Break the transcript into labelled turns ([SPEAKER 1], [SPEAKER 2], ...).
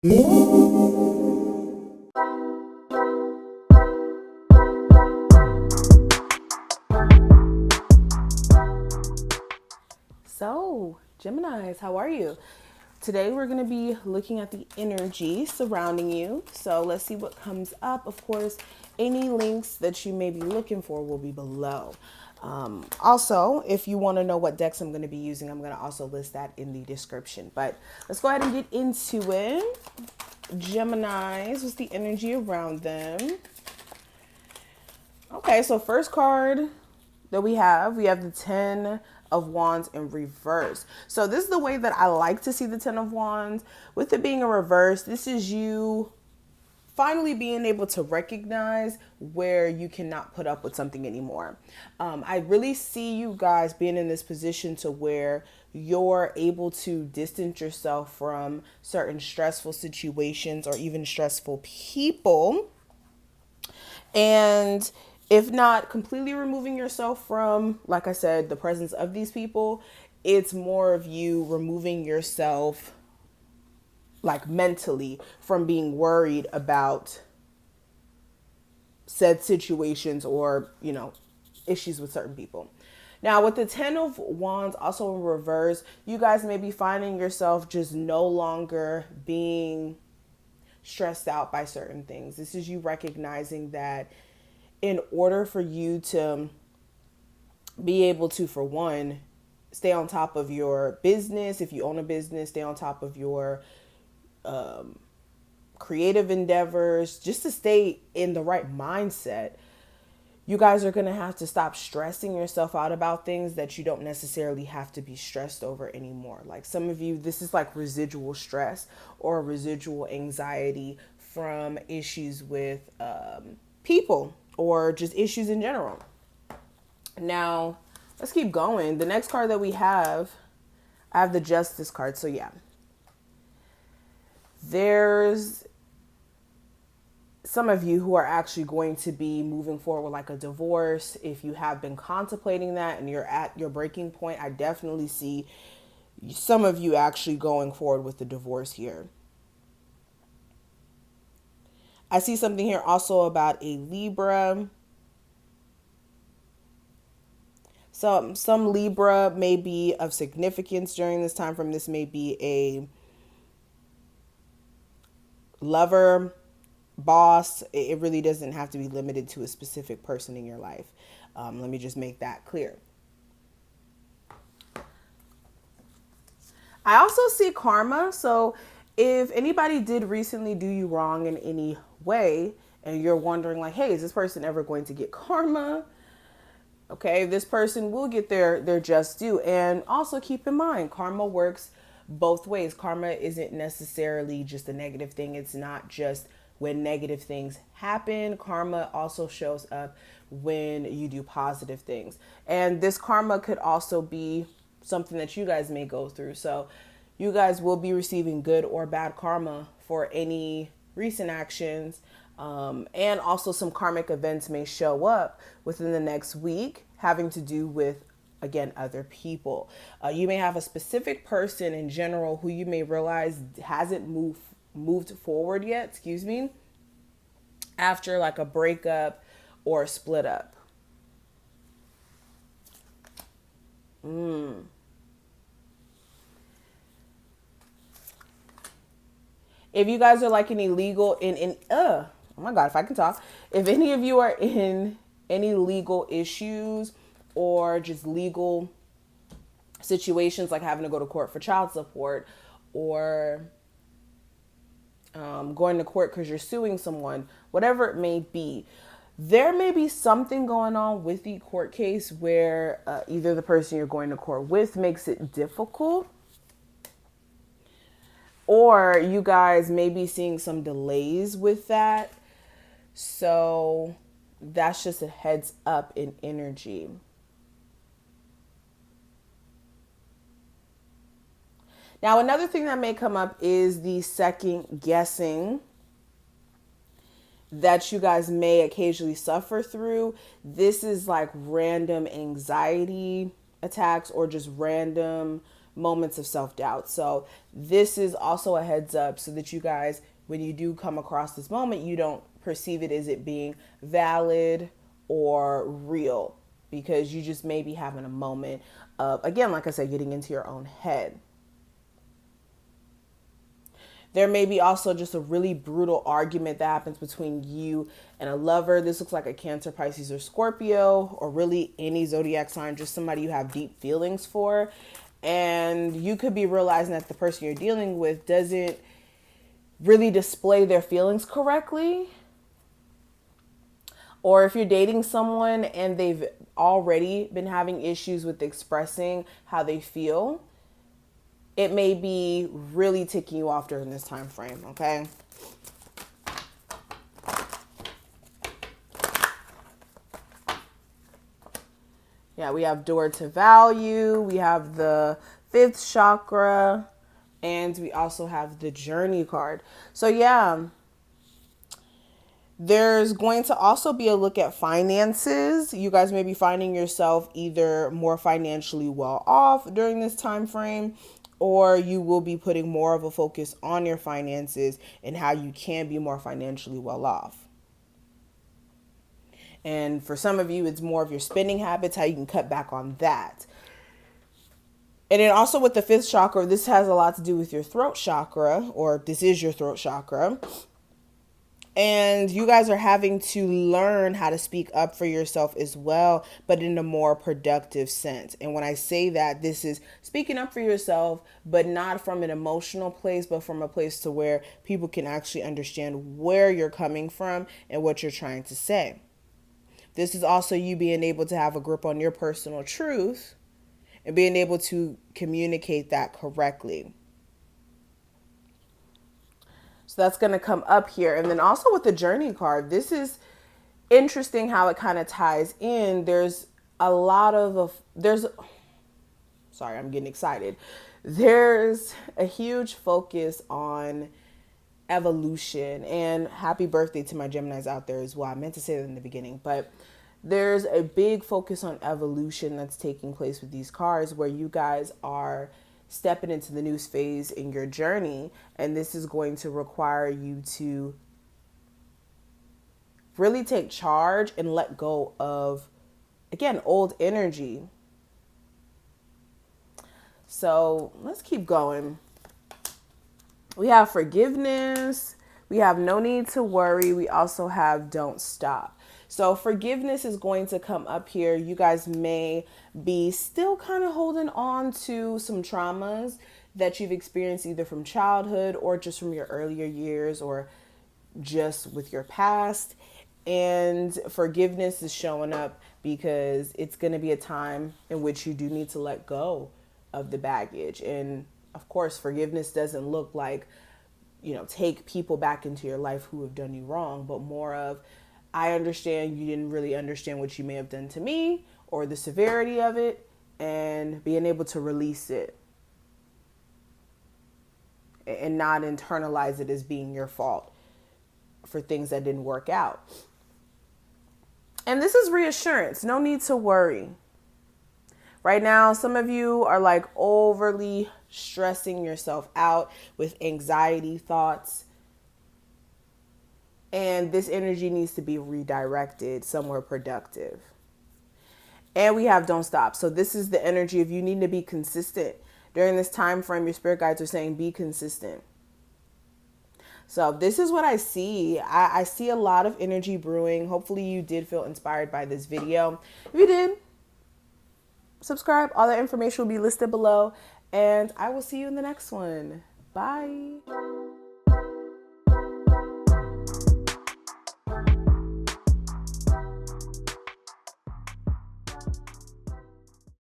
[SPEAKER 1] So, Geminis, how are you? Today we're going to be looking at the energy surrounding you. So let's see what comes up. Of course, any links that you may be looking for will be below. Also, if you want to know what decks I'm going to be using, I'm going to also list that in the description. But let's go ahead and get into it. Geminis, what's the energy around them? Okay, so first card that we have the 10 of Wands in reverse. So this is the way that I like to see the 10 of Wands. With it being a reverse, this is you finally being able to recognize where you cannot put up with something anymore. I really see you guys being in this position to where you're able to distance yourself from certain stressful situations or even stressful people. And if not completely removing yourself from, like I said, the presence of these people, it's more of you removing yourself like mentally from being worried about said situations or, issues with certain people. Now, with the 10 of Wands also in reverse, you guys may be finding yourself just no longer being stressed out by certain things. This is you recognizing that in order for you to be able to, for one, stay on top of your business, if you own a business, stay on top of your creative endeavors, just to stay in the right mindset, you guys are going to have to stop stressing yourself out about things that you don't necessarily have to be stressed over anymore. Like some of you, this is like residual stress or residual anxiety from issues with people or just issues in general. Now, let's keep going. The next card that we have, I have the Justice card. So yeah, there's some of you who are actually going to be moving forward with like a divorce. If you have been contemplating that and you're at your breaking point, I definitely see some of you actually going forward with the divorce here. I see something here also about a Libra. So some Libra may be of significance during this time frame. This may be a lover, boss. It really doesn't have to be limited to a specific person in your life. Let me just make that clear. I also see karma. So if anybody did recently do you wrong in any way and you're wondering like, hey, is this person ever going to get karma? Okay, this person will get their just due. And also keep in mind, karma works both ways. Karma isn't necessarily just a negative thing. It's not just when negative things happen. Karma also shows up when you do positive things. And this karma could also be something that you guys may go through. So you guys will be receiving good or bad karma for any recent actions. And also some karmic events may show up within the next week having to do with, again, other people. You may have a specific person in general who you may realize hasn't moved forward yet, after like a breakup or a split up. If you guys are like an illegal oh my God, if I can talk. If any of you are in any legal issues or just legal situations like having to go to court for child support or going to court because you're suing someone, whatever it may be, there may be something going on with the court case where either the person you're going to court with makes it difficult, or you guys may be seeing some delays with that. So that's just a heads up in energy. Now, another thing that may come up is the second guessing that you guys may occasionally suffer through. This is like random anxiety attacks or just random moments of self-doubt. So this is also a heads up so that you guys, when you do come across this moment, you don't perceive it as it being valid or real, because you just may be having a moment of, again, like I said, getting into your own head. There may be also just a really brutal argument that happens between you and a lover. This looks like a Cancer, Pisces, or Scorpio, or really any zodiac sign, just somebody you have deep feelings for. And you could be realizing that the person you're dealing with doesn't really display their feelings correctly. Or if you're dating someone and they've already been having issues with expressing how they feel, it may be really ticking you off during this time frame, okay? Yeah, we have door to value, we have the 5th chakra, and we also have the journey card. So yeah, there's going to also be a look at finances. You guys may be finding yourself either more financially well off during this time frame, or you will be putting more of a focus on your finances and how you can be more financially well off. And for some of you, it's more of your spending habits, how you can cut back on that. And then also with the 5th chakra, this has a lot to do with your throat chakra, or this is your throat chakra. And you guys are having to learn how to speak up for yourself as well, but in a more productive sense. And when I say that, this is speaking up for yourself, but not from an emotional place, but from a place to where people can actually understand where you're coming from and what you're trying to say. This is also you being able to have a grip on your personal truth and being able to communicate that correctly. So that's going to come up here. And then also with the journey card, this is interesting how it kind of ties in. There's a lot of, sorry, I'm getting excited. There's a huge focus on evolution, and happy birthday to my Geminis out there as well. I meant to say that in the beginning, but there's a big focus on evolution that's taking place with these cards, where you guys are stepping into the new phase in your journey. And this is going to require you to really take charge and let go of, again, old energy. So let's keep going. We have forgiveness. We have no need to worry. We also have don't stop. So forgiveness is going to come up here. You guys may be still kind of holding on to some traumas that you've experienced either from childhood or just from your earlier years or just with your past. And forgiveness is showing up because it's going to be a time in which you do need to let go of the baggage. And of course, forgiveness doesn't look like, take people back into your life who have done you wrong, but more of, I understand you didn't really understand what you may have done to me or the severity of it, and being able to release it and not internalize it as being your fault for things that didn't work out. And this is reassurance. No need to worry. Right now, some of you are like overly stressing yourself out with anxiety thoughts. And this energy needs to be redirected somewhere productive. And we have don't stop. So this is the energy of you need to be consistent. During this time frame, your spirit guides are saying be consistent. So this is what I see. I see a lot of energy brewing. Hopefully you did feel inspired by this video. If you did, subscribe. All that information will be listed below. And I will see you in the next one. Bye.